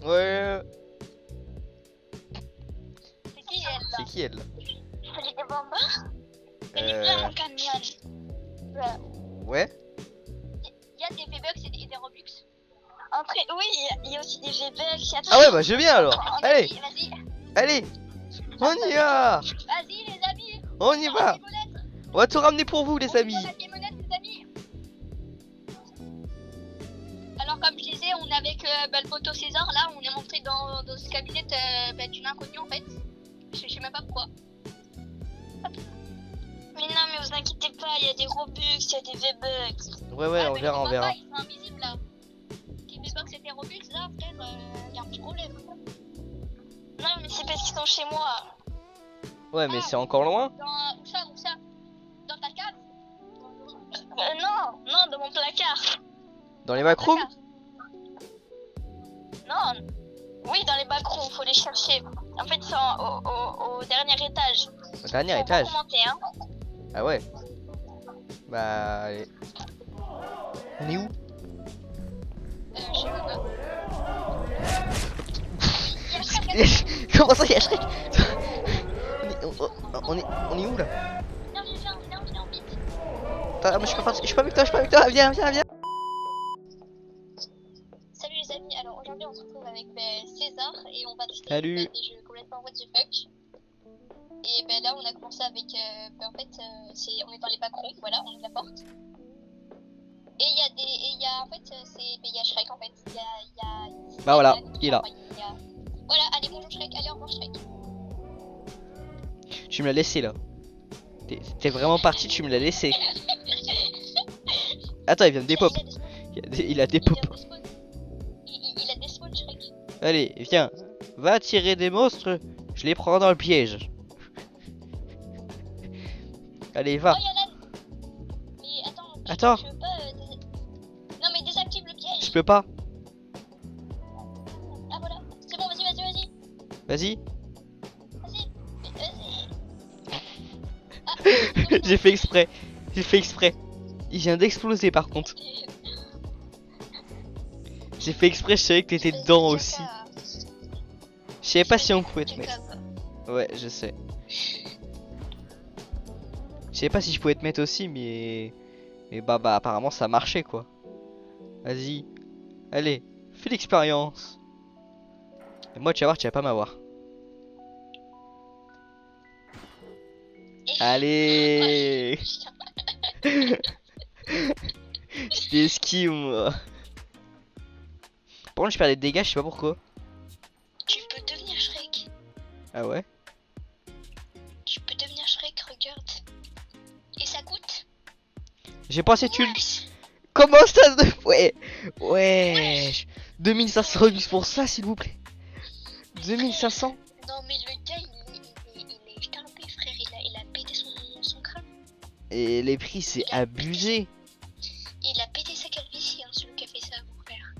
Ouais. C'est qui elle là? C'est qui elle? C'est des Bamba. Elle est pleine en camion. Ouais. Il y a des V-Bucks et des Robux. Après, oui, il y a aussi des V-Bucks. Ah ouais, bah je viens alors. Allez, Vas-y, allez. On y va. vas-y les amis. On y va. On va tout ramener pour vous les amis. La camionnette, les amis. Alors comme je disais, on est avec le poteau César là, on est monté dans ce cabinet d'une inconnue en fait. Je sais même pas pourquoi. Mais non, mais vous inquiétez pas, il y a des Robux, il y a des V-Bucks. Ouais, ouais, on verra, on verra. Ils sont invisibles là. Les V-Bucks et les Robux là, frère, il y a un petit problème. Non, mais c'est parce qu'ils sont chez moi. Ouais, mais c'est encore loin. Où ça? Dans ta cave? Non, dans mon placard. Dans les backrooms. Non. Oui, dans les backrooms, faut les chercher. En fait, c'est au dernier étage. Au dernier Faut étage. pas commenter, hein. Ah ouais. Bah. Allez. On est où? Je sais même pas. Comment ça, il y a Shrek? On est où là? Viens, vite. Attends, moi je suis pas avec toi, viens. Salut les amis, alors aujourd'hui on se retrouve avec César et on va tester Salut. des jeux complètement what the fuck. Et ben là on a commencé avec, en fait on est dans les backrooms, voilà, on ouvre la porte. Et il y a en fait, il y a Shrek en fait, Bah voilà, il est là. Voilà, allez bonjour Shrek, allez au revoir Shrek. Tu me l'as laissé là. T'es vraiment parti, tu me l'as laissé. Attends, il vient de dépop. Il a des pop. Il a des spawns Shrek. Allez, viens. Va tirer des monstres. Je les prends dans le piège. Allez, va. Oh, y a l'âne. Mais Attends. Je veux pas, non mais désactive le piège. Je peux pas. Ah voilà, c'est bon, vas-y. Vas-y. Vas-y. J'ai fait exprès. Il vient d'exploser par contre. J'ai fait exprès, je savais que t'étais dedans aussi. Je savais pas si on pouvait te mettre. Ouais, je sais. Je savais pas si je pouvais te mettre aussi, mais bah apparemment ça marchait quoi. Vas-y. Allez, fais l'expérience. Et moi tu vas voir, tu vas pas m'avoir. Allez. J'étais esquive moi. Par contre je perds des dégâts, je sais pas pourquoi. Tu peux devenir Shrek. Ah ouais? Tu peux devenir Shrek, regarde. Et ça coûte? J'ai pas assez de thunes. Wesh. Comment ça? Ouais. 2500 Robux pour ça s'il vous plaît. 2500. Non mais le gars il est starbé frère, il a pété son crâne. Et les prix c'est abusé. Il a pété sa calvitie, hein, celui qui a fait ça mon frère.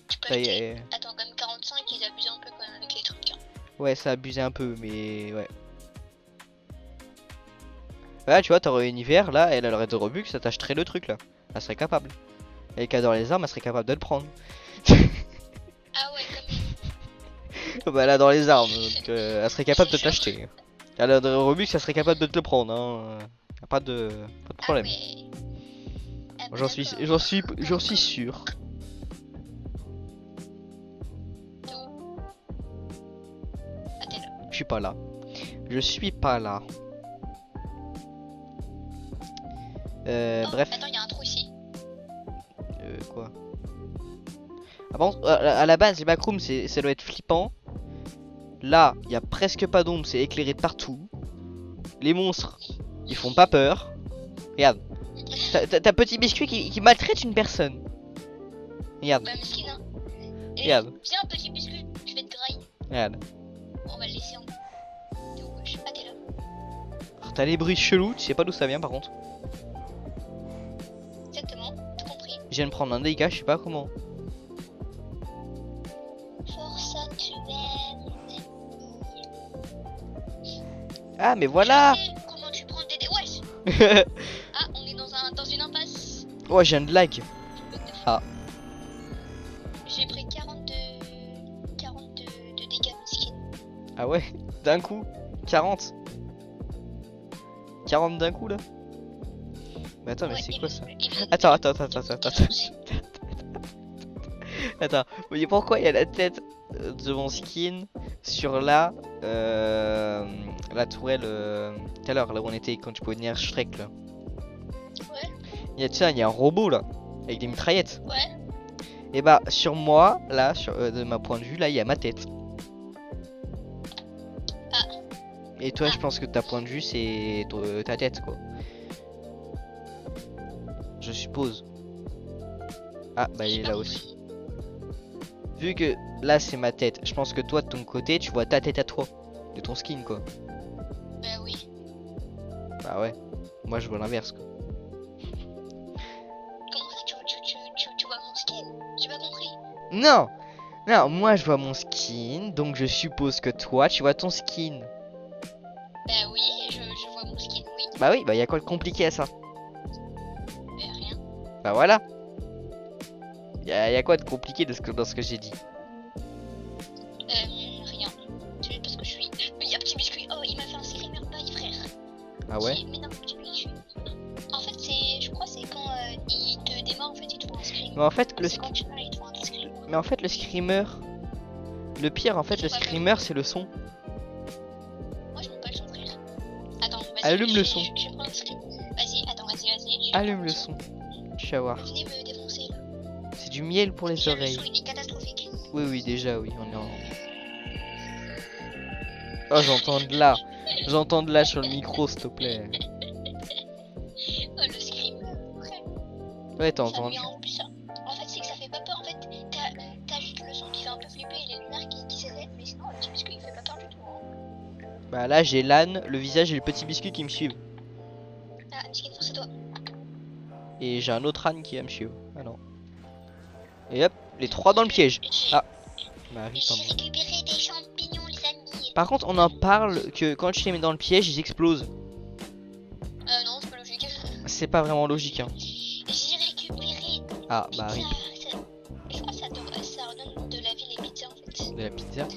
Tu peux Ça y acheter. est. Attends, comme 45 ils abusent un peu quand même avec les trucs. Hein. Ouais, ça a abusé un peu, mais ouais. Là, tu vois, t'aurais une hiver, là, elle aurait de Robux, ça t'achèterait le truc là. Elle serait capable. Elle qui adore les armes, elle serait capable de le prendre. Ah ouais, comme Bah, elle adore les armes, donc elle serait capable de te l'acheter. Elle a de Robux, elle serait capable de te le prendre, hein. Y a pas de problème. Ah ouais. Ah bah J'en suis sûr. d'accord. Ah t'es là. Je suis pas là. Je suis pas là. Oh, Bref. attends, il y a un trou ici. Quoi? Ah bon, à la base, les backrooms, ça doit être flippant. Là, il y a presque pas d'ombre, c'est éclairé de partout. Les monstres, ils font pas peur. Regarde, t'as petit biscuit qui maltraite une personne. Regarde, Bah mesquine hein. Et regarde, tiens un petit biscuit, je vais te grailler. regarde. On va le laisser en. T'es où wesh? Ah t'es là. T'as les bruits chelous, tu sais pas d'où ça vient par contre. Exactement, tout compris. Je viens de prendre un dégât, je sais pas comment. Force actuelle. Ah mais voilà. Je sais comment tu prends des wesh. Ah on est dans une impasse. Oh, j'ai un lag. What the fuck. Ah. J'ai pris 42 Ah ouais, d'un coup 40. 40 d'un coup là. Mais attends, mais Ouais, c'est et quoi le- ça? et le- Attends. Attends, vous voyez pourquoi il y a la tête de mon skin sur la tourelle tout à l'heure, là où on était quand tu pouvais venir Shrek là. Ouais, Il y a un robot là, avec des mitraillettes. ouais. Et bah sur moi, là, de ma point de vue, là il y a ma tête. Ah. Et toi je pense que ta point de vue c'est ta tête quoi. Je suppose. Ah bah il est là aussi. Vu que là c'est ma tête, je pense que toi de ton côté tu vois ta tête à toi. De ton skin quoi. Bah oui. Bah ouais. Moi je vois l'inverse quoi. Comment ça, tu vois mon skin? J'ai pas compris. Non! Non, moi je vois mon skin, donc je suppose que toi tu vois ton skin. Bah oui, je vois mon skin, oui. Bah oui, bah y a quoi de compliqué à ça? Bah rien. Bah voilà. Y a quoi de compliqué dans ce que j'ai dit? Rien. C'est juste parce que je suis. Il y a Petit Biscuit. Oh, il m'a fait un screamer bye, frère. Ah ouais? Mais non, Petit Biscuit. En fait, je crois, c'est quand il te démarre, en fait, il te faut un screamer. Mais en fait C'est quand tu parles, il te faut un screamer. Mais en fait le screamer. Le pire en fait le screamer c'est le son. Moi, je n'aime pas le son, frère. Attends, vas-y. Allume le son. Je vais prendre le screamer. Vas-y, attends, vas-y. Allume le son. Tu vas voir. Venez me défoncer, là. C'est du miel pour les Déjà, oreilles. Le son, il est catastrophique. Oui déjà oui on est en. Oh j'entends de là. J'entends de là sur le micro s'il te plaît. Oh, le screamer, frère. Ouais t'as Ça entendu. devient en plus ça. En fait, c'est que ça fait pas peur. En fait, t'as juste le son qui fait un peu flipper et les lumières qui s'éteignent. Mais sinon, le Petit Biscuit, il fait pas peur du tout. Hein. Bah là j'ai l'âne, le visage et le petit biscuit qui me suivent. Ah, Miskin, force-toi. Et j'ai un autre âne qui va me suivre. Ah non. Et hop, les trois dans le piège. Ah. Bah oui, J'ai pardon. récupéré des champignons, les amis. Par contre on en parle que quand tu les mets dans le piège ils explosent. Non, c'est pas logique. C'est pas vraiment logique hein. J'ai récupéré Ah pizza. bah oui. Je crois que ça redonne de la vie les pizzas en fait. De la pizza.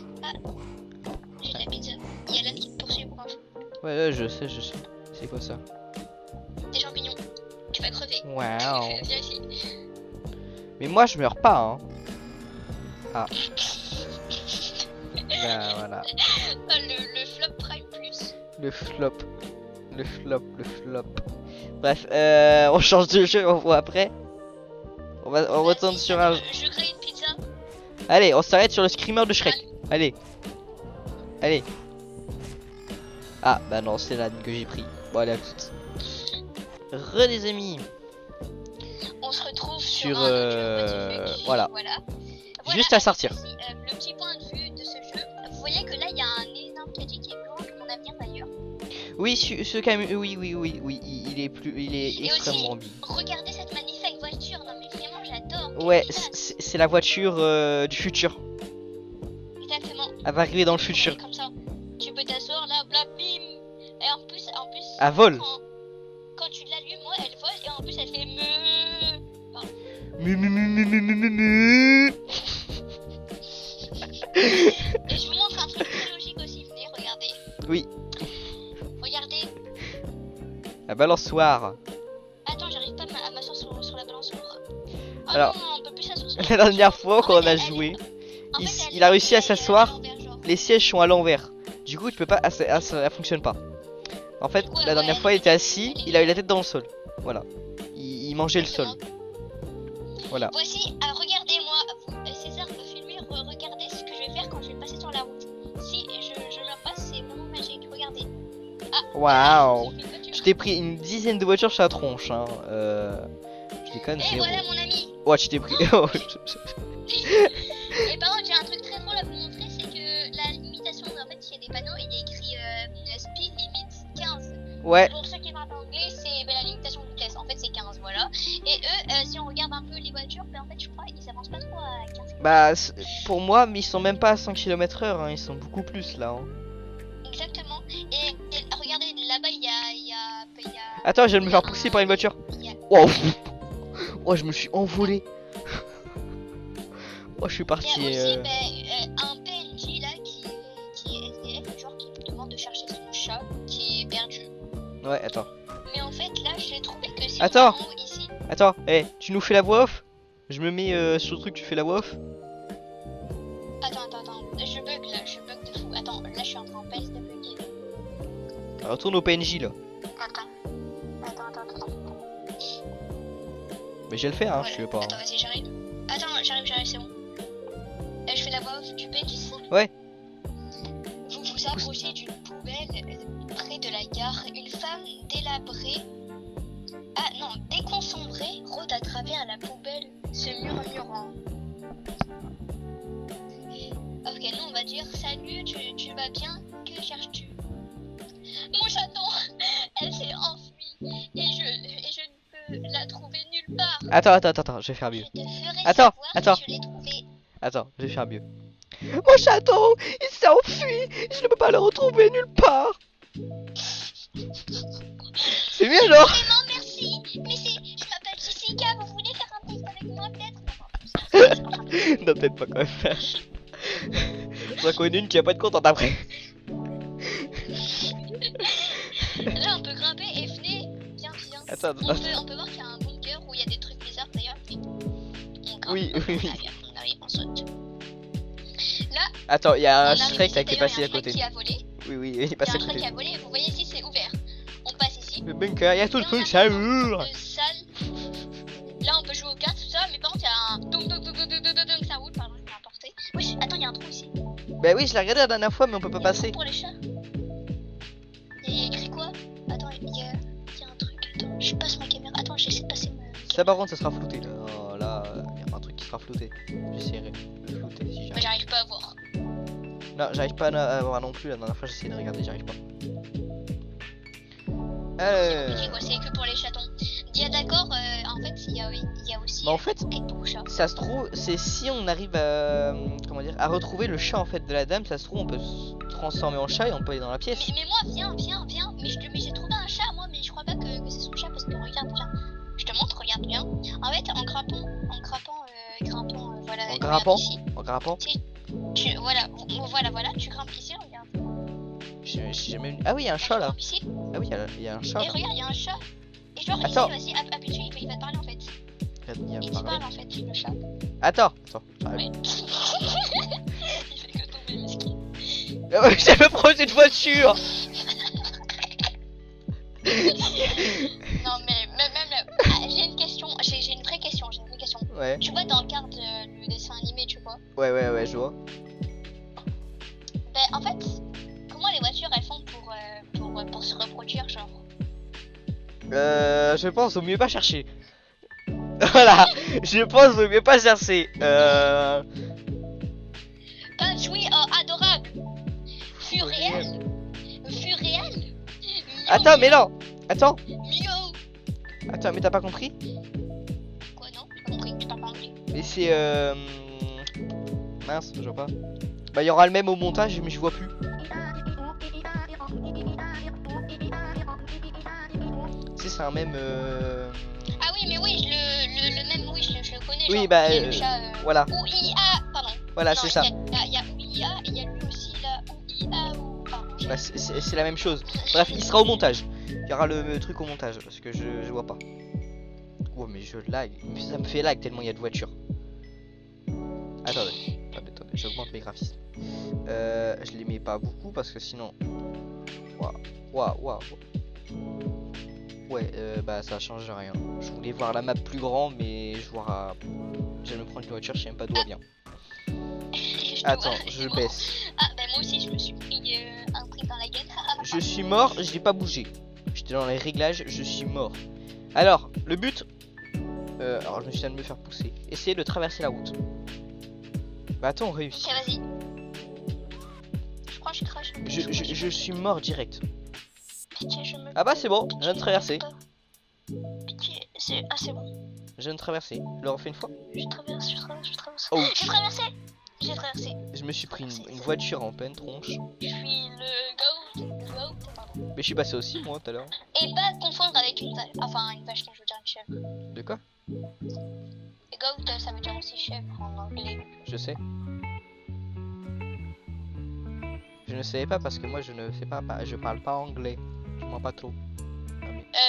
J'ai de la pizza. Il y a l'âne qui te poursuit pour info. Ouais je sais. C'est quoi ça? Des champignons. Tu vas crever. Waouh. Viens ici. Mais moi je meurs pas hein. Ah. Bah voilà. Oh, le flop prime plus. Le flop. Le flop. Bref, on change de jeu, on voit après. On retourne sur un. Je crée une pizza. Allez, on s'arrête sur le screamer de Shrek. Allez. Ah bah non, c'est l'âne que j'ai pris. Bon allez à toutes. Les amis. On se retrouve Sur, sur un autre jeu. voilà. Voilà, Juste à sortir. ici, le petit point de vue de ce jeu. Vous voyez que là il y a un énorme caddie qui est plus grand que mon avenir d'ailleurs. Oui, ce camion, oui, il est Et extrêmement aussi, bien. regardez cette magnifique voiture. Non mais vraiment j'adore. Ouais, Quelle classe. c'est la voiture du futur. Exactement. Elle va arriver dans le futur. Comme ça. Tu peux t'asseoir là, bla bim. Et en plus. Elle vole. Quand tu l'allumes, moi elle vole et en plus elle fait me. Pardon. Et je vous montre un truc très logique aussi. Venez, regardez. Oui. Regardez. La balançoire. Attends, j'arrive pas à m'asseoir sur la balançoire. Oh Alors, non, on peut plus s'asseoir sur La dernière fois En qu'on fait, a elle- joué, En il, fait, il a réussi à elle est s'asseoir. l'envers, genre. Les sièges sont à l'envers. Du coup, tu peux pas. Elle fonctionne pas. En fait, Du coup, la dernière ouais, fois, il était elle- assis, elle est- il a eu la tête dans le sol. Voilà. Il mangeait le sol. Voilà. Voici, regardez-moi, César peut filmer, regardez ce que je vais faire quand je vais passer sur la route. Si je me passe, c'est vraiment magique, regardez. Ah, Waouh. j'ai fait une voiture. Je t'ai pris une dizaine de voitures sur la tronche. Hein. Je déconne, Et zéro. voilà mon ami. Ouais, tu t'es pris. Et par contre, j'ai un truc très drôle à vous montrer, c'est que la limitation, en fait, il y a des panneaux, il y a écrit speed limit 15. Ouais. Pour ceux qui parlent anglais, c'est la limitation de vitesse. En fait, c'est 15, voilà. Et eux, si on regarde un peu les voitures, en fait, je crois ils avancent pas trop à 15. Bah, pour moi, mais ils sont même pas à 100 km/h. Hein. Ils sont beaucoup plus là. Hein. Exactement. Et regardez, là-bas, il y a... Attends, je viens de me faire pousser par une voiture. il y a- Wow. Oh, je me suis envolé. Oh, je suis Il y parti. a aussi un PNJ là qui est SDF Ouais, attends. Mais en fait, là, j'ai trouvé que si Attends. on va en haut ici... Attends, tu nous fais la voix off? Je me mets sur le truc, tu fais la voix off? Attends. Je bug là, je bug de fou. Attends, là, je suis en train de bugger. Retourne au PNJ là. Attends. Mais je vais le faire, hein, Voilà. je veux pas. Attends, vas-y, j'arrive. Attends, j'arrive, c'est bon. Je fais la voix off du PNJ, c'est ça? Ouais. Vous vous approchez d'une poubelle près de la gare. Une femme délabrée... Ah non, déconsombrée rôde à travers la poubelle, se murmurant. Ok, nous on va dire salut, tu vas bien? Que cherches-tu? Mon chaton, elle s'est enfuie et je ne peux la trouver nulle part. Attends, je vais faire mieux. Je te ferai Attends, savoir attends. si je l'ai trouvé. Attends, je vais faire mieux. Mon chaton, il s'est enfui, je ne peux pas le retrouver nulle part. C'est mieux, genre? Vraiment merci, mais c'est, je m'appelle Jessica, vous voulez faire un test avec moi peut-être? Non, peut-être pas quand même. J'en connais une qui va pas être contente après. Là on peut grimper et venez, viens. Attends. On peut voir qu'il y a un bunker où il y a des trucs bizarres d'ailleurs. On grimpe, Oui. on arrive, on saute. Là, Attends, il y a un on arrive Shrek ici, là qui est d'ailleurs, passé il y a à un Shrek côté. qui a volé. Oui, il est Il y a passé un à Shrek côté. qui a volé, vous voyez ici c'est ouvert. On passe ici. Le bunker, il y a tout le Là, truc, on ça a hurle. une salle. Là on peut jouer aux cartes, tout ça, mais par contre il y a un donc ça roule, pardon, je l'ai emporté. Oui, attends, il y a un trou ici. Bah oui, je l'ai regardé la dernière fois, mais on peut pas Il y a un trou passer. pour les chats. Il y a écrit quoi? Attends, il y a un truc. Attends, je passe ma caméra. Attends, j'essaie de passer ma Ça par contre, ça sera flouté là. Oh, là, il y a un truc qui sera flouté. J'essaierai de le flouter si Mais j'arrive. j'arrive pas à voir. Non, j'arrive pas à voir non plus. La dernière fois, j'essayais de regarder, j'arrive pas. C'est compliqué quoi, c'est que pour les chatons. Dis d'accord, en fait, il y a aussi Mais en fait, quête pour chat. ça se trouve, c'est si on arrive à, comment dire, à retrouver le chat en fait de la dame, ça se trouve, on peut se transformer en chat et on peut aller dans la pièce. Mais moi, viens. Mais j'ai trouvé un chat, moi, mais je crois pas que c'est son chat parce que regarde, viens. Je te montre, regarde bien. En fait, en grimpant, voilà. En regarde grimpant, ici. en grimpant. Voilà, tu grimpes ici, regarde. J'ai jamais vu. Ah oui, il y a un chat Tu là. grimpes ici, Ah oui, il y a un chat. et regarde, il y a un chat. Et genre, Attends. ici, vas-y, appuie dessus, il va te parler en fait. Il y a Il te pareil. parle en fait, le chat. Attends, j'arrive. Oui. Il fait que tomber, mesquin. J'ai le projet de voiture. Non mais même là, j'ai une question, j'ai une vraie question, Ouais, Tu vois dans le cadre le dessin animé, tu vois. ouais, je vois. Ben en fait, comment les voitures elles font pour se reproduire genre. Je pense au mieux pas chercher. Voilà, je pense au mieux pas chercher. Punch oui, adorable. Fut réel. Attends, mais non. Attends, Miaou. mais t'as pas compris? Quoi non, j'ai pas compris, tu parles pas anglais. Mais c'est mince, je vois pas. Bah il y aura le même au montage, mais je vois plus. Si c'est un même. Ah oui mais oui, le même oui, je le connais. Oui, genre, bah, c'est le chat, voilà. OUIA, pardon. Voilà, Non, c'est ça. Il y a OUIA et il y a lui aussi là OUIA ou pardon. Bah, c'est la même chose. Bref, il sera au montage. Il y aura le truc au montage parce que je vois pas. Oh mais je lag. Ça me fait lag tellement il y a de voitures. Attendez, j'augmente mes graphismes. Je les mets pas beaucoup parce que sinon. Waouh. Ouais, bah ça change rien. Je voulais voir la map plus grande, mais je vois. J'aime me prendre une voiture, je sais même pas d'où elle vient. Attends, je baisse. Ah bah moi aussi je me suis pris un truc dans la gueule. Je suis mort, j'ai pas bougé. J'étais dans les réglages, je suis mort. Alors, le but. Alors je me suis dit de me faire pousser. Essayer de traverser la route. Bah attends, on réussit. Ok vas-y. Je crois que je crache. Je suis mort direct. Pitié, je me... Ah bah c'est bon, je viens de traverser. Pitié, c'est bon. Je viens de traverser. Je le refais une fois. Je traverse. Oh. J'ai traversé. Je me suis pris une voiture en pleine tronche. Je suis le goat, pardon. Mais je suis passé aussi moi tout à l'heure. Et pas confondre avec une vache. Enfin une vache, non, je veux dire une chèvre. De quoi? Goat, ça veut dire aussi chèvre en anglais. Je sais. Je ne savais pas parce que moi je ne fais pas, je parle pas anglais. Je m'en pas trop.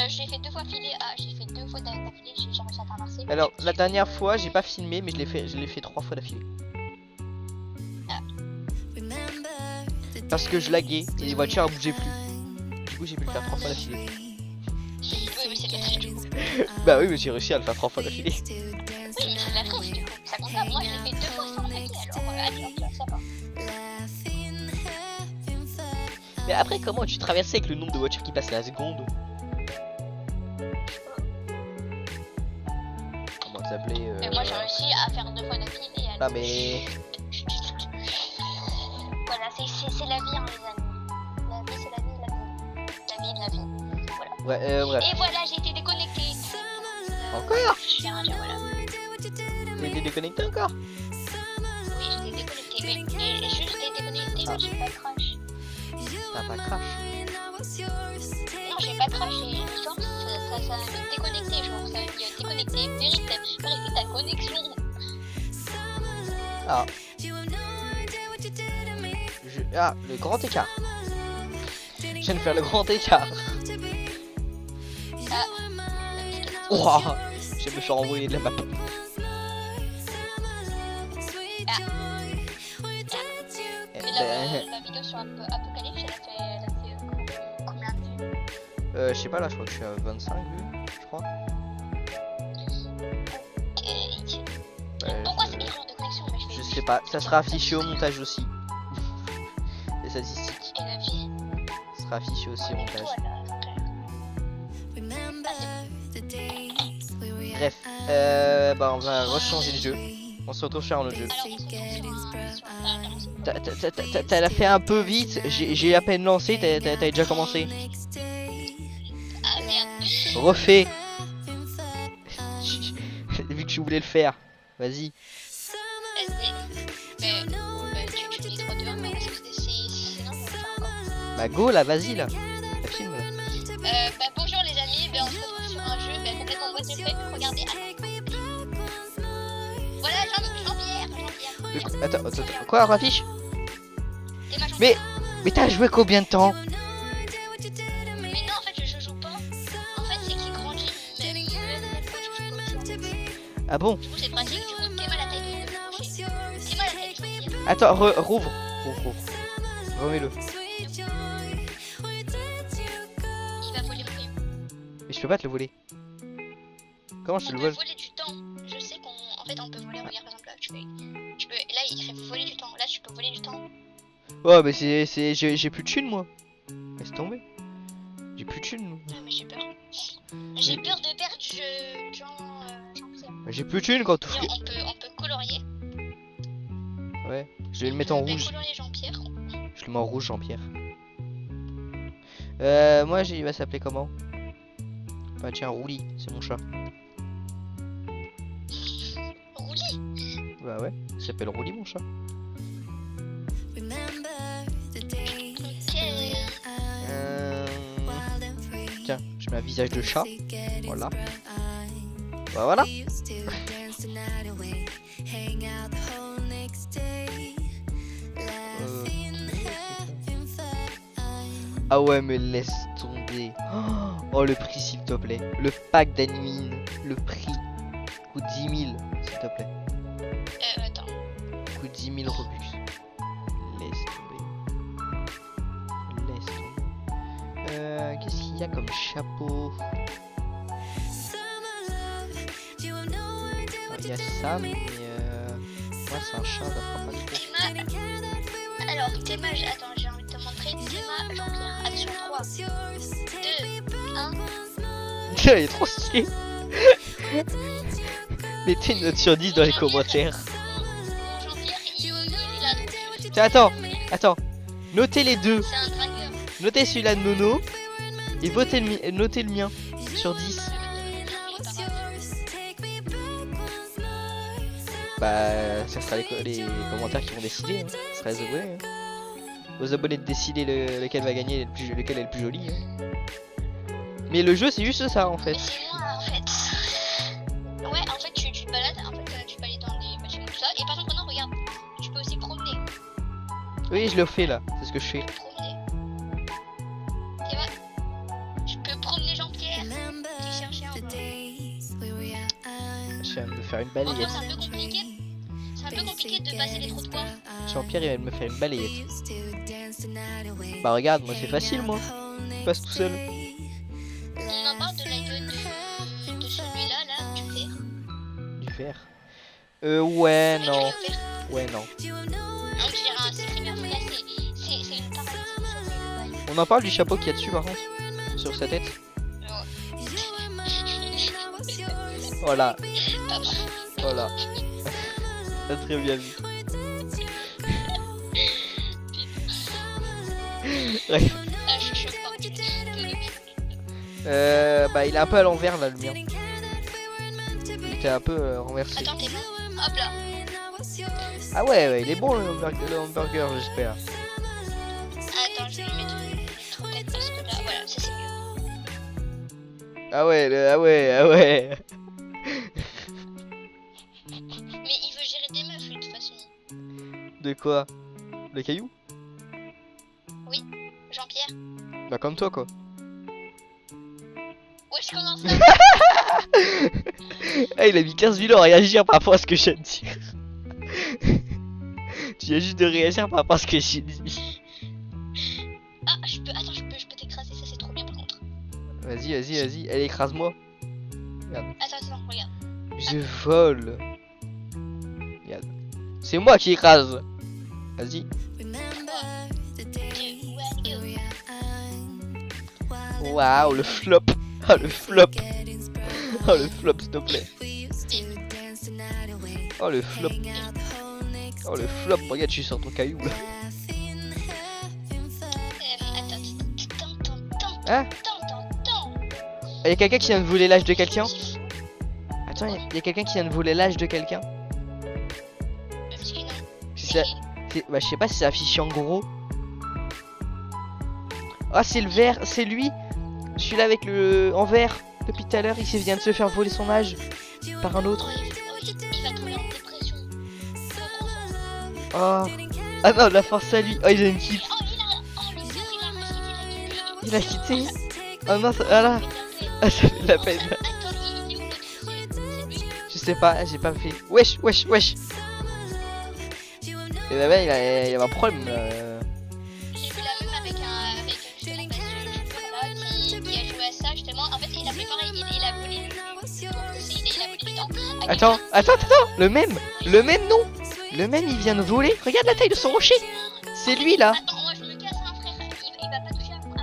Je l'ai fait 2 fois filer. Ah, j'ai fait 2 fois d'affilée, j'ai jamais réussi à traverser. Alors la dernière fois j'ai pas filmé mais je l'ai fait 3 fois d'affilée. Parce que je laguais et les voitures elles bougeaient plus. Du coup j'ai pu le faire 3 fois d'affilée. Oui, mais c'est de la triche du coup. Bah oui mais j'ai réussi à le faire 3 fois d'affilée. Oui, mais c'est de la triche du coup. Ça compte pas. Moi, je l'ai fait 2 fois sans attaquer. Alors, allez, hop, ça va. Mais après comment tu traversais avec le nombre de voitures qui passent à la seconde? Comment s'appelait Moi, j'ai réussi à faire 2 fois d'affilée. Ah mais... Voilà, c'est la vie, hein, les amis. La vie, c'est la vie, la vie. La vie. Voilà. Ouais bref. Et voilà, j'ai été déconnecté. Encore? Je viens dire, voilà. T'as été déconnecté encore? Oui, j'étais déconnecté. Mais juste été déconnecté, mais j'ai pas crash. T'as pas crash? Non, j'ai pas crash. Et genre, ça m'a déconnecté. Genre, ça m'a dit déconnecté. Vérifie ta connexion. Ah. Ah, le grand écart. Je viens de faire le grand écart. Ah. Ouah, je me suis renvoyé de la map. Mais la vidéo sur Apocalypse, elle a fait combien de vues? Je sais pas là, je crois que je suis à 25 vues, je crois. Pourquoi c'est erreur de connexion? Je sais pas, ça sera affiché au montage aussi. Les statistiques. Et la vie. Ça sera affiché aussi au montage. Bref, bah on va rechanger le jeu. On se retrouve sur un autre jeu. T'as fait un peu vite, j'ai à peine lancé, t'as déjà commencé. Ah merde. Refais. Vu que je voulais le faire, vas-y. Tu dis trop dur, mais sinon, on va faire encore. Bah go là, vas-y là. La filme là. Bonjour les amis, on se retrouve sur un jeu complètement what the fuck. Regardez. Voilà, Jean-Pierre. Attends, quoi, Rafiche? T'es ma Jean-Pierre. Mais t'as joué combien de temps? Mais non, en fait, je joue pas. En fait, c'est qu'il grandit. Même fois, je joue pas. Ah bon? Du coup, c'est pratique. Du coup, t'es mal à la tête de le coucher. T'es mal à la tête, je veux dire. Attends, rouvre. Remets-le. Il va voler mon game. Mais je peux pas te le voler. Comment je te le On peut vole? voler du temps. Je sais qu'en fait, on peut voler. Regarde, par exemple, là, tu peux. Là, il fait voler du temps. Là, tu peux voler du temps. Ouais, mais j'ai plus de thunes moi. Laisse tomber. J'ai plus de thunes. Ah, mais j'ai peur. J'ai peur de perdre Jean-Pierre. J'ai plus de thunes quand tout. On peut colorier. Ouais, je vais le mettre en On peut rouge. colorier Jean-Pierre. Je le mets en rouge, Jean-Pierre. Moi, il va s'appeler comment? Bah tiens, Rouli, c'est mon chat. Rouli. Bah ouais, il s'appelle Rouli mon chat. Tiens, je mets un visage de chat. Voilà. Bah voilà. Ah ouais, mais laisse tomber. Oh, le prix s'il te plaît. Le pack d'animine. Le prix. Coûte 10 000 s'il te plaît. Attends. Coûte 10 000 Robux. Laisse tomber. Laisse tomber. Qu'est-ce qu'il y a comme chapeau? Il y a ça, mais moi c'est un chat, ça fera pas de coup. Alors, Théma, attends, j'ai envie de te montrer. Théma, Jean-Pierre, action 3, 2, 1. Il est trop stylé. Mettez une note sur 10 dans les commentaires. Jean-Pierre, il a Tiens, attends. Notez les deux. C'est un dragueur. Notez celui-là de Nono. Et notez le mien sur 10. Bah, ça sera les commentaires qui vont décider. Hein. Ce sera les abonnés. Hein. Aux abonnés de décider lequel va gagner, lequel est le plus joli. Hein. Mais le jeu, c'est juste ça en fait. Mais c'est moi en fait. Ouais, en fait, tu te balades. En fait, tu peux aller dans les bâtiments, tout ça. Et par exemple, maintenant, regarde, tu peux aussi promener. Oui, je le fais là. C'est ce que je fais. Promener. Tu vois, je peux promener Jean-Pierre. faire une Franchement, balayette. c'est un peu compliqué. C'est un peu compliqué de passer les trottoirs. Jean-Pierre il va me faire une balayette. Bah regarde, moi c'est facile moi. Je passe tout seul. On en parle de la gueule de celui-là, là, du verre. Du verre. Ouais, Oui, non. du verre. Ouais, non. Non, je dirais un streamer, là, c'est une parodie. On en parle du chapeau qu'il y a dessus par contre. Sur sa tête. Voilà. Voilà. T'as très bien vu. Bref. Ah, je suis pas. Bah il est un peu à l'envers là le mien. Il était un peu renversé. Attends, t'es bon? Hop là. Ah ouais, il est bon le hamburger j'espère. Attends, je vais le mettre peut-être parce que là, voilà, ça c'est mieux. Ah ouais, ah ouais, ah ouais. Mais il veut gérer des meufs, lui, de toute façon. De quoi? Le caillou? Jean-Pierre. Bah comme toi quoi. Ouais, je commence là. Ah il a mis 15 000 ans à réagir par rapport à ce que je viens de dire. Tu viens juste de réagir par rapport à ce que j'ai dit. Ah, je peux t'écraser, ça c'est trop bien par contre. Vas-y, allez écrase-moi. Attends, regarde. Je vole. Regarde. C'est moi qui écrase. Vas-y. 3, 2, 1, go. Waouh, le flop. Oh le flop. Oh le flop s'il te plaît. Oh le flop. Oh le flop. Regarde, je suis sur ton caillou là. Hein? Y'a quelqu'un qui vient de voler l'âge de quelqu'un? Attends, y'a quelqu'un qui vient de voler l'âge de quelqu'un? Bah je sais pas si c'est affiché en gros. Ah c'est le vert, c'est lui. Celui-là avec le en vert depuis tout à l'heure, il vient de se faire voler son âge par un autre. Il va tomber en dépression. Oh. Ah non, la force à lui. Oh il a une kiff. Il a quitté. Oh non, ah là. Ah ça fait de la peine. Je sais pas, j'ai pas fait. Wesh. Et bah ben il y a un problème là. J'ai vu la même avec un jeune qui a joué à ça justement. En fait, il a fait pareil, il a volé il a volé du temps. Attends, le même non. Le même il vient de voler. Regarde la taille de son rocher. C'est lui là. Attends, moi je me casse un frère, il va pas toucher à moi.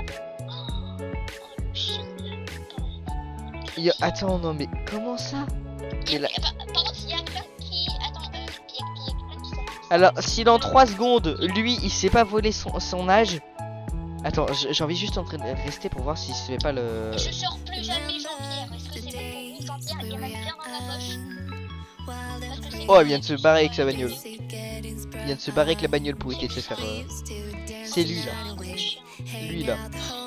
Attends, non mais comment ça? Par contre, il y a quelqu'un qui. Attends, il y a quelqu'un qui s'est. Alors, si dans 3 secondes, lui, il sait pas voler son âge. Attends, j'ai envie juste en train de rester pour voir s'il se fait pas le... Je sors plus jamais Jean-Pierre. Est-ce que c'est bon pour vous, Jean-Pierre? Il reste bien dans ma poche. Oh, il vient de se barrer avec sa bagnole. Il vient de se barrer avec la bagnole pour essayer de se faire... C'est lui, là. Lui, là.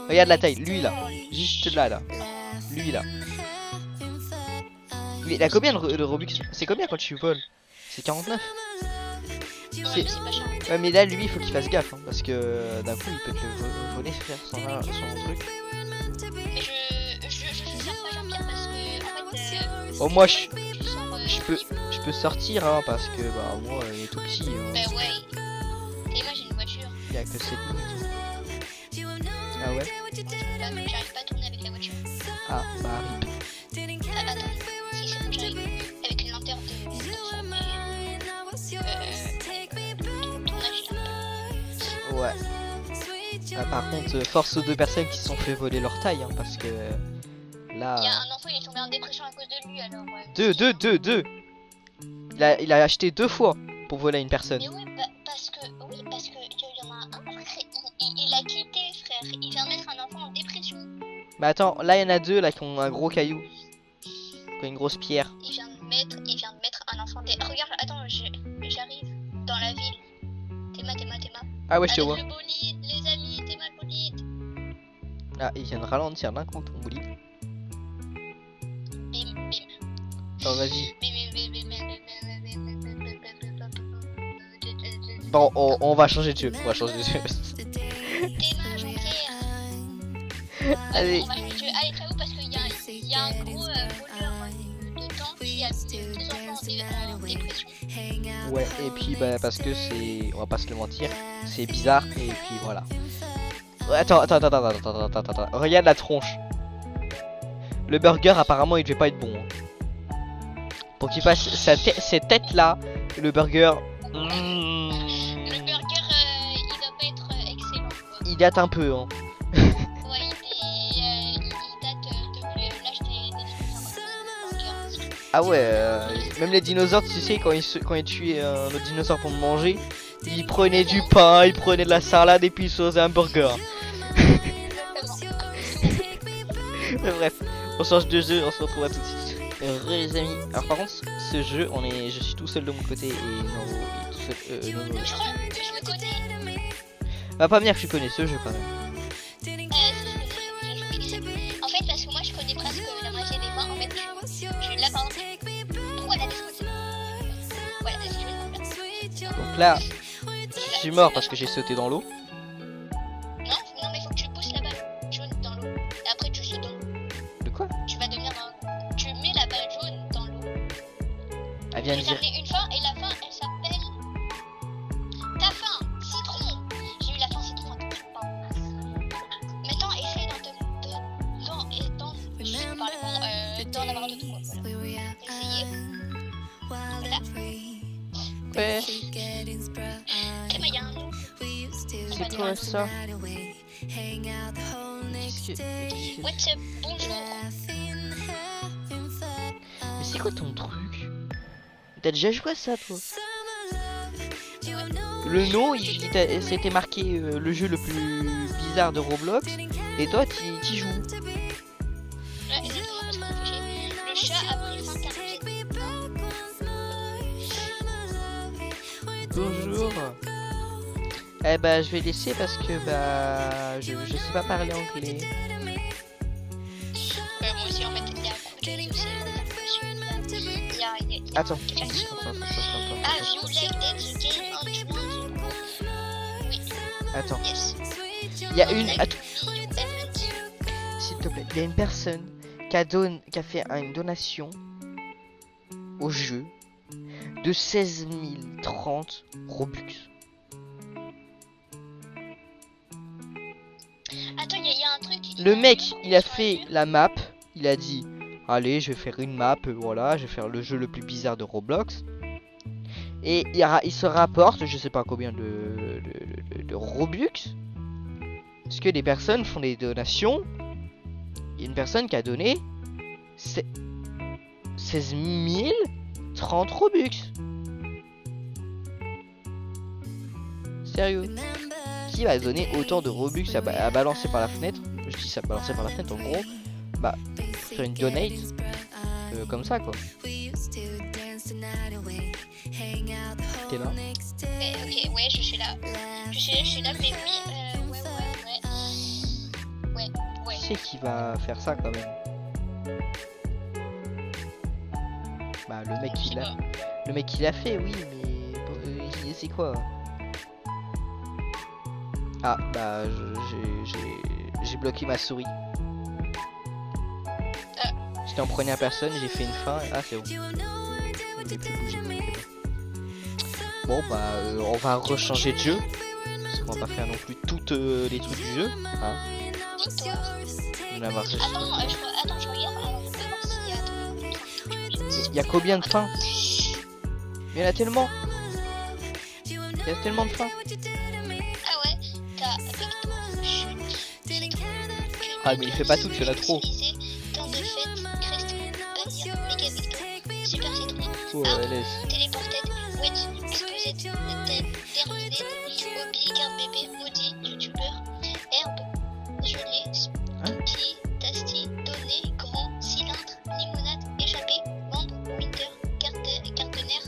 Regarde la taille, lui, là. Juste là. Lui, là. Mais il a combien de Robux? C'est combien quand tu voles? C'est 49. C'est pas cher. Ouais mais là lui il faut qu'il fasse gaffe hein, parce que d'un coup il peut te le voler frère son truc. Mais je sers pas Jean-Pierre parce que en fait Oh moi je peux sortir hein, parce que bah moi il est tout petit hein. Bah ouais. Et moi j'ai une voiture. Il y a que 7 minutes. Ah ouais? J'arrive pas à tourner avec la voiture. Ah bah rip. Attends, si c'est bon j'arrive. Avec une lanterne de Ouais. Par contre, force aux 2 personnes qui se sont fait voler leur taille, hein, parce que là. Il y a un enfant, il est tombé en dépression à cause de lui alors. Deux. Il a acheté 2 fois pour voler à une personne. Mais oui, parce que il y en a un, il a quitté frère. Il vient de mettre un enfant en dépression. Mais attends, là il y en a 2 là qui ont un gros caillou, qui ont une grosse pierre. Il vient de mettre un enfant. Regarde, attends, j'arrive dans la ville. Théma. Ah ouais je te vois. Le bolide, les amis, Théma le bolide. Ah il vient de ralentir d'un coup ton bolide. Bim. Oh vas-y. Bim. Bon on va changer de jeu. Théma, Jean-Pierre. Allez. On va changer de jeu. Allez, très haut parce qu'il y a un gros voleur de temps qui a mis 2 enfants en dépression. Ouais, et puis bah parce que c'est, on va pas se le mentir, c'est bizarre et puis voilà. Ouais, attends. Regarde la tronche. Le burger apparemment il devait pas être bon. Pour qu'il fasse cette tête là, le burger. Le burger, il doit pas être excellent. Il date un peu hein. Ouais, il date depuis l'âge des dinosaures. Ah ouais, même les dinosaures, tu sais, quand ils tuaient un autre dinosaure pour le manger, ils prenaient du pain, ils prenaient de la salade et puis ils se faisaient un burger. Mais bref, on change de jeu, on se retrouve à tout de suite. Les amis, alors par contre, ce jeu, je suis tout seul de mon côté et Noro est tout seul. Nono. Je crois que je le connais. Va pas me dire que tu connais ce jeu quand même. En fait, parce que moi je connais presque la moitié des fins. En fait, je là par exemple. Pourquoi la descente? Voilà, c'est ce que Donc là, je suis mort parce que j'ai sauté dans l'eau. Non, mais faut que tu pousses la balle jaune dans l'eau. Et après, tu sautes dans l'eau. De quoi? Tu vas devenir un. Tu mets la balle jaune dans l'eau. Elle vient de J'ai dire. terminé une fin et la fin elle s'appelle. Ta fin, citron. J'ai eu la fin citron, attention, pardon. Maintenant, essaye d'en avoir d'autres quoi. Voilà. Essayez. Voilà. Ouais. Très moyen. C'est quoi ça? What's up, bonjour. Mais c'est quoi ton truc? T'as déjà joué à ça toi? Le nom, c'était marqué le jeu le plus bizarre de Roblox. Et toi, t'y joues. Ouais, exactement parce qu'on réfléchit. Le chat a pris fin terminée. Bonjour. Eh bah, je vais laisser parce que bah, je sais pas parler anglais. Moi aussi, en fait, il y a beaucoup de choses aussi. Attends. Ah, you like that game on Jumanji? Oui. Attends. Yes. Il y a une. Attends. S'il te plaît. Il y a une personne qui a fait une donation au jeu de 16 030 Robux. Attends, il y a un truc. Le mec, il a fait la map. Il a dit, allez, je vais faire une map. Voilà, je vais faire le jeu le plus bizarre de Roblox. Et il se rapporte, je sais pas combien de Robux. Parce que les personnes font des donations. Il y a une personne qui a donné 16 030 Robux. Sérieux? Qui va donner autant de Robux à balancer par la fenêtre? Je dis ça, balancer par la fenêtre, en gros. Bah, faire une donate. Comme ça, quoi. T'es là? Ok, ouais, je suis là. Je suis là, mais oui, ouais. Qui c'est qui va faire ça, quand même? Bah, le mec qui l'a fait, oui, mais c'est quoi? Ah, bah, j'ai bloqué ma souris. J'étais en première personne, j'ai fait une fin. Ah, c'est bon. Bon, bah, on va rechanger de jeu. Parce qu'on va pas faire non plus toutes les trucs du jeu. Hein. On va voir. Attends, je regarde. On peut voir s'il y a. Il y a combien de fins? Il y en a tellement. Il y a tellement de fins. Ah ouais, t'as Ah, mais il fait pas tout, il y en a trop. Temps de fête, crest, bannière, méga victoire, super citron, Ouais, laisse. téléported, wedge, exposed, terminé, hobby, carte bébé, maudit, youtubeur, herbe, gelée, spooky, tasty, donné, grand, cylindre, limonade, échappé, membre, winter, cartenaire,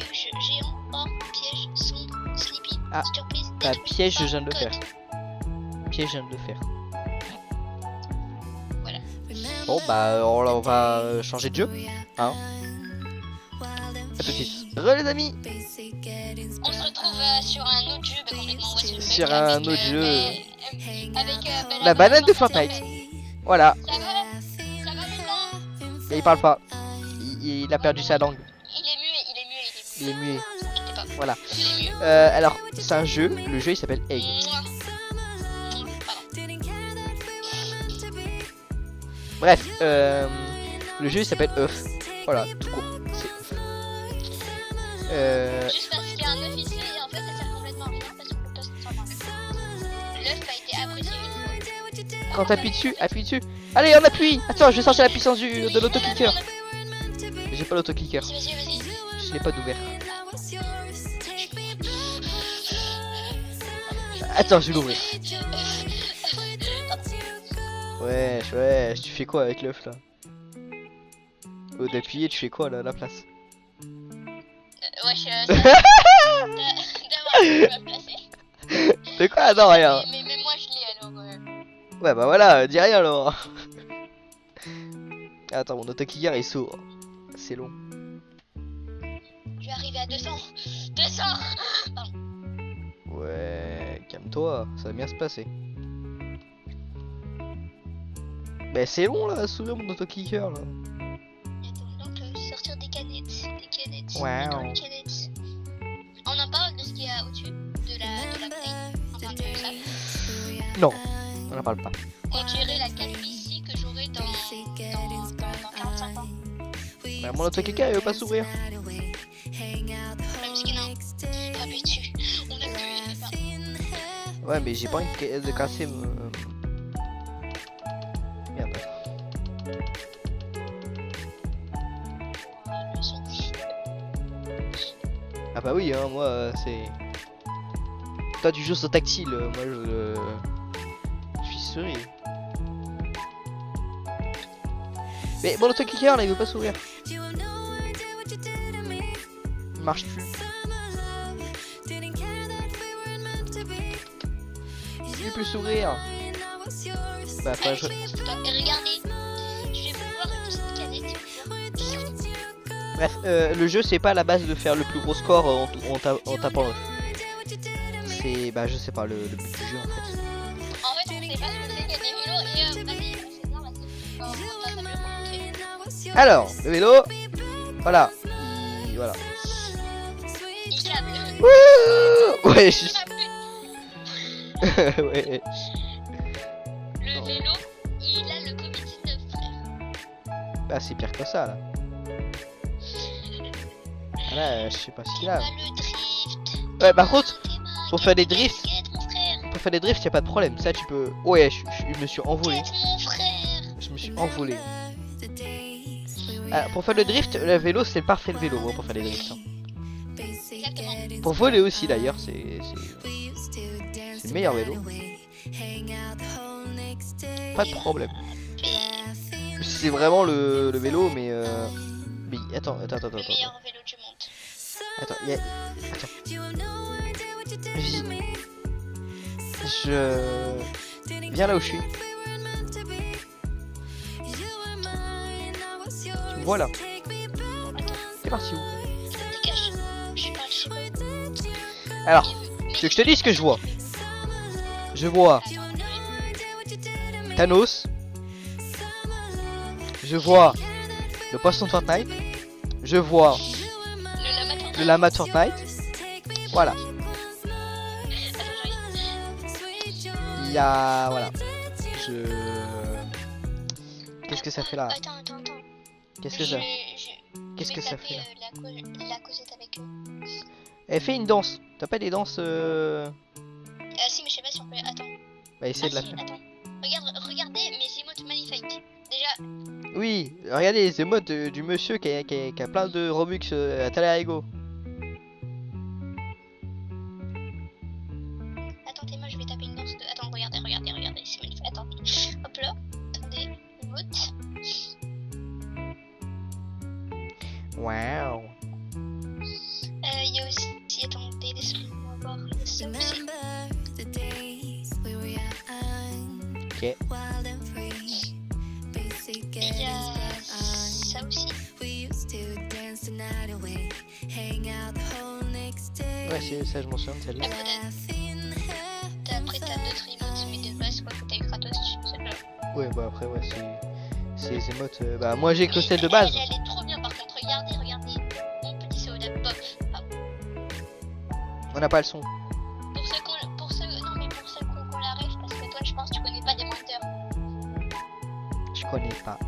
huge, géant, or, piège, sombre, sleepy, surprise, Bah, détruit, piège, je viens de le code. faire. Piège, je viens de le faire. Voilà. Bon, bah, on va changer de jeu. Hein. A tout de suite. Re les amis. On se retrouve sur un autre jeu complètement what the fuck, Sur un autre jeu. avec La banane de Fortnite. Voilà. Ça va le temps. Et il parle pas. Il a perdu sa langue. Il est muet. T'inquiète pas. Voilà. Il est mieux. Alors, c'est un jeu. Le jeu il s'appelle Egg. Bref, le jeu il s'appelle œuf. Voilà, tout court. C'est œuf. Juste parce qu'il y a un œuf ici et en fait ça sert complètement à rien parce qu'on peut pas se transformer en œuf. L'œuf a été apprécié une fois. Quand t'appuies dessus, appuie dessus. Allez, on appuie. Attends, je vais sortir la puissance de l'autoclicker. J'ai pas l'autoclicker. Vas-y, vas-y. Je l'ai pas d'ouvert. Attends, je vais l'ouvrir. Wesh, wesh, tu fais quoi avec l'œuf là? Au d'appuyer, tu fais quoi là à la place? Wesh, d'abord je vais me placer. De quoi? Non, rien. Mais moi je l'ai alors. Ouais, bah voilà, dis rien alors. Attends, mon autoclicker est sourd. C'est long. Je vais arriver à 200. 200. Ouais, calme-toi, ça va bien se passer. Bah c'est long là, à s'ouvrir mon autoclicker là. Attends, donc sortir des canettes. Des canettes. Wow. Dans les canettes. On en parle de ce qu'il y a au-dessus de la bouteille. Enfin de ça. Non, on en parle pas. On dirait la calvitie que j'aurai dans 45 ans. Bah mon autoclicker il veut pas s'ouvrir. Même ce qu'il y en a. Appuie dessus. On a plus. Ouais, mais j'ai pas envie de casser Merde. Le son. Ah bah oui, hein, moi c'est... Toi tu joues sur tactile, moi je suis souris. Mais mon autoclicker là il veut pas s'ouvrir. Il marche plus. Il peut s'ouvrir. Bah après je... Et regardez, je vais vous voir une petite canette. Bref, le jeu c'est pas à la base de faire le plus gros score en tapant l'œuf. C'est, bah je sais pas, le but du jeu en fait. En fait, on sait pas ce que c'est, il y a des vélos et vas-y, c'est bien, vas-y. On va pas le montrer. Alors, le vélo, voilà. Voilà. Il câble. Wouh ouais, ouais. Le vélo, il a le Covid-19, frère. Bah c'est pire que ça là. Ah, là, je sais pas ce qu'il a. On a le drift. Ouais, par contre, Théma, pour faire des get, drifts, get, mon frère. pour faire des drifts, y a pas de problème. Ça tu peux. Ouais, je me suis envolé. Get, mon frère. Je me suis envolé. Ah, pour faire le drift, le vélo c'est le parfait le vélo pour faire des drifts. Hein. Exactement. Pour voler aussi d'ailleurs, c'est le meilleur vélo. Pas de problème. C'est vraiment le vélo, mais attends. Le meilleur vélo du monde. Attends, attends. Je viens là où je suis. Tu me vois là. C'est parti où? Dégage. Je suis pas chez moi. Alors, tu veux que je te dise ce que je vois? Je vois Thanos. Je vois le poisson de Fortnite. Je vois le lama de Fortnite. Voilà. Il y a... Voilà. Qu'est-ce que ça fait là? Attends. Qu'est-ce que ça... Je Qu'est-ce vais que ça taper, fait là? La causette avec eux. Elle fait une danse. T'as pas des danses Si, mais je sais pas si on peut. Attends. Bah essaye de la Si, faire. attends. Regardez mes emotes magnifiques. Déjà, Oui, regardez les émotes du monsieur qui a plein de Robux à Talarigo. attendez, moi je vais taper une danse de. Attends, regardez, c'est magnifique. Attendez. Hop là. Attendez. Emote. Waouh. Il y a aussi. Attendez, laissez-moi voir ça aussi. Ok. Et il y a ça aussi. Ouais, c'est ça, je m'en souviens de celle-là. Après, t'as d'autres emotes, mais de base, quoi, que t'as eu Kratos, celle-là. Ouais, bah après, ouais, c'est les émotes. Bah, moi j'ai que celle de base. Elle est trop bien, par contre. Regardez. Mon petit soda pop. On n'a pas le son. Non mais pour ceux qu'on la rêve, parce que toi je pense que tu connais pas des menteurs. Je connais pas.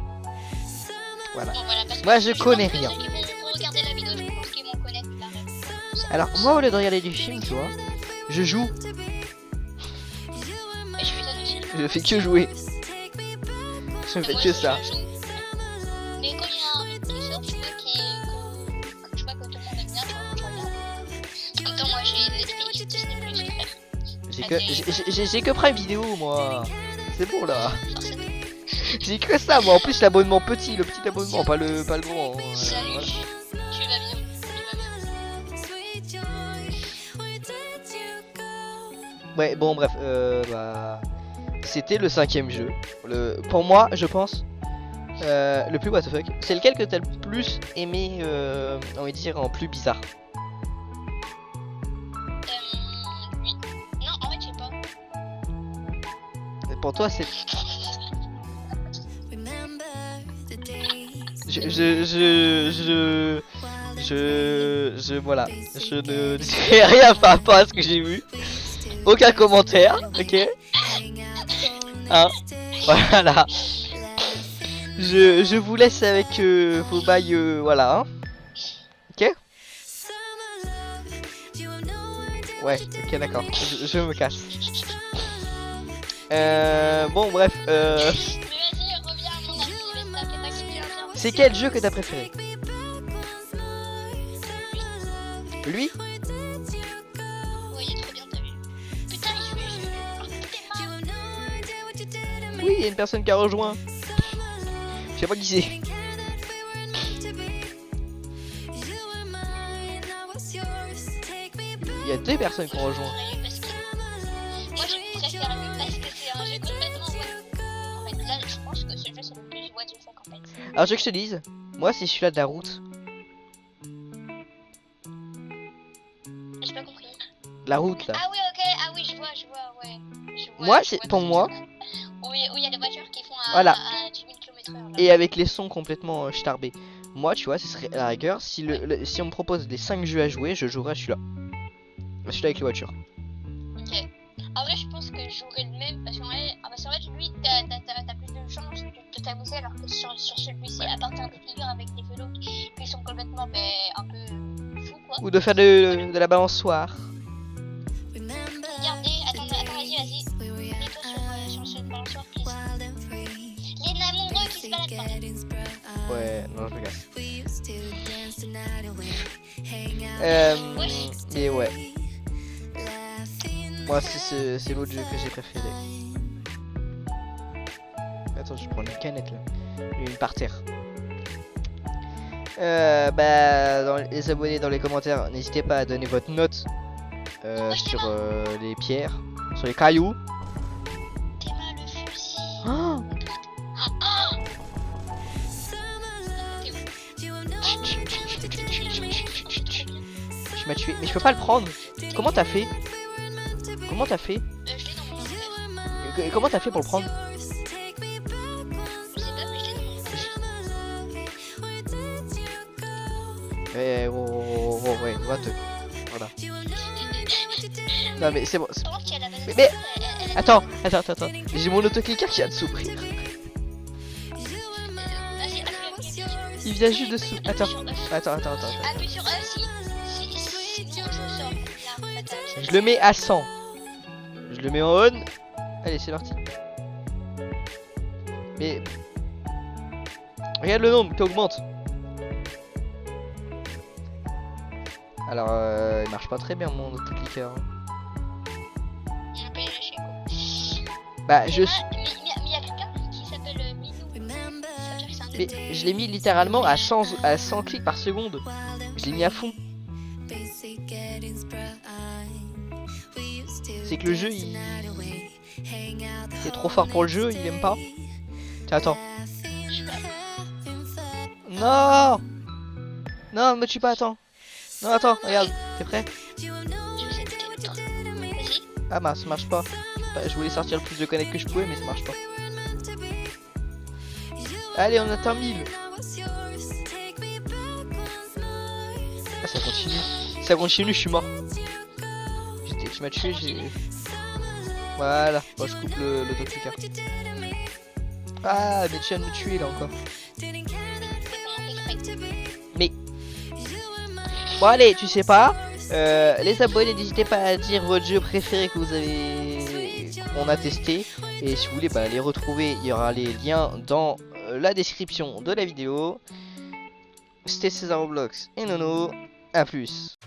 Voilà. Bon, voilà, parce que Moi je pense connais que rien. ceux qui vont regarder la vidéo, je pense qu'ils vont connaître la rêve. Alors moi au lieu de regarder du film, tu vois, je joue. Et je suis ça aussi. Je fais que jouer. Je Et fais moi que aussi, ça. je joue. Mais quand il y a un film qui sort, tu vois, que je vois que tout le monde aime bien, je regarde. En même temps, moi j'ai Netflix, Disney+, frère. J'ai que Prime Vidéo moi. C'est bon là. Forcément. J'ai que ça moi. En plus l'abonnement petit, le petit abonnement, pas le grand. Salut, Voilà. tu vas bien, tu vas bien. Ouais bon bref bah c'était le 5ème jeu. Pour moi je pense le plus what the fuck. C'est lequel que t'as le plus aimé on va dire en plus bizarre. Lui. Non, en fait, je sais pas. Et pour toi c'est voilà, je ne dirai rien par rapport à ce que j'ai vu. Aucun commentaire, ok. Hein, voilà. Je vous laisse avec vos bails, voilà. Hein. Ok. Ouais, ok, d'accord. Je me casse. Bon, bref. Mais vas-y, reviens à mon avis, je vais te taper ta gueule, viens. C'est quel jeu que t'as préféré? Lui? Ouais, il est trop bien, t'as vu. Putain, je Oui, il y a une personne qui a rejoint. Je sais pas qui c'est. Il y a 2 personnes qui ont rejoint. Moi, je préfère lui parce que c'est un jeu complètement what. En fait, là, je pense que ce jeu, c'est le plus what the fuck, en fait. Alors, je veux que je te dise, moi, c'est celui-là de la route. J'ai pas compris. La route, là. Ah oui, ok, ah oui, je vois, ouais. Moi, c'est pour moi. Où il y a des voitures qui font Voilà. à 10 000 km/h. Et avec les sons complètement starbés. Moi, tu vois, ce serait à la rigueur. Si, si on me propose les 5 jeux à jouer, je jouerais à celui-là. Celui-là avec les voitures. Ok. En vrai, je pense que je jouerais le même parce qu'en vrai, lui, t'as plus de chance de t'amuser alors que sur celui-ci, à partir des figures avec des vélos qui sont complètement un peu fous, quoi. Ou de faire de la balançoire. Regardez, attends, vas-y. Mets-toi sur le balançoire, please. Les amoureux qui se baladent par là. Ouais, non, je me casse. Et ouais. Moi, c'est l'autre jeu que j'ai préféré. Attends, je prends une canette là. Une par terre. Bah, les abonnés dans les commentaires, n'hésitez pas à donner votre note sur les pierres, sur les cailloux. T'es mal le fusil. Oh je m'as tué, mais je peux pas le prendre. Comment t'as fait? Comment t'as fait? Je l'ai dans mon inventaire. Comment t'as fait pour le prendre? Je sais pas, mais je l'ai dans mon inventaire. Ouais, what the... Voilà. Non mais c'est bon. Par contre, il y a la banane. Mais attends. J'ai mon autoclicker qui vient de s'ouvrir. Vas-y, appuie. Il vient juste de s'ouvrir. Attends. Appuie sur E si sinon je sors. Là, fatal. Je le mets à 100. Je le mets en on. Allez, c'est parti. Mais... Regarde le nombre qui augmente. Alors, il marche pas très bien mon autoclicker. On a pas lâché quoi. Bah, je... Mais il y a quelqu'un qui s'appelle Minou. Ça veut dire que c'est un Mais autre. je l'ai mis littéralement à 100 clics par seconde. Je l'ai mis à fond. C'est que le jeu, c'est trop fort pour le jeu, il aime pas. Tiens, attends. Non. Non, me tue pas, attends. Non, attends, regarde, t'es prêt? Je sais peut-être. Vas-y. Ah bah, ça marche pas. Je voulais sortir le plus de connect que je pouvais, mais ça marche pas. Allez, on atteint 1000. Ah, ça continue, je suis mort. tu m'as tué, j'ai... Voilà, bon, je coupe le document. Ah, mais tu viens de me tuer là encore. Mais... Bon allez, tu sais pas, les abonnés, n'hésitez pas à dire votre jeu préféré que vous avez... qu'on a testé. Et si vous voulez les retrouver, il y aura les liens dans la description de la vidéo. C'était César Roblox et Nono, à plus.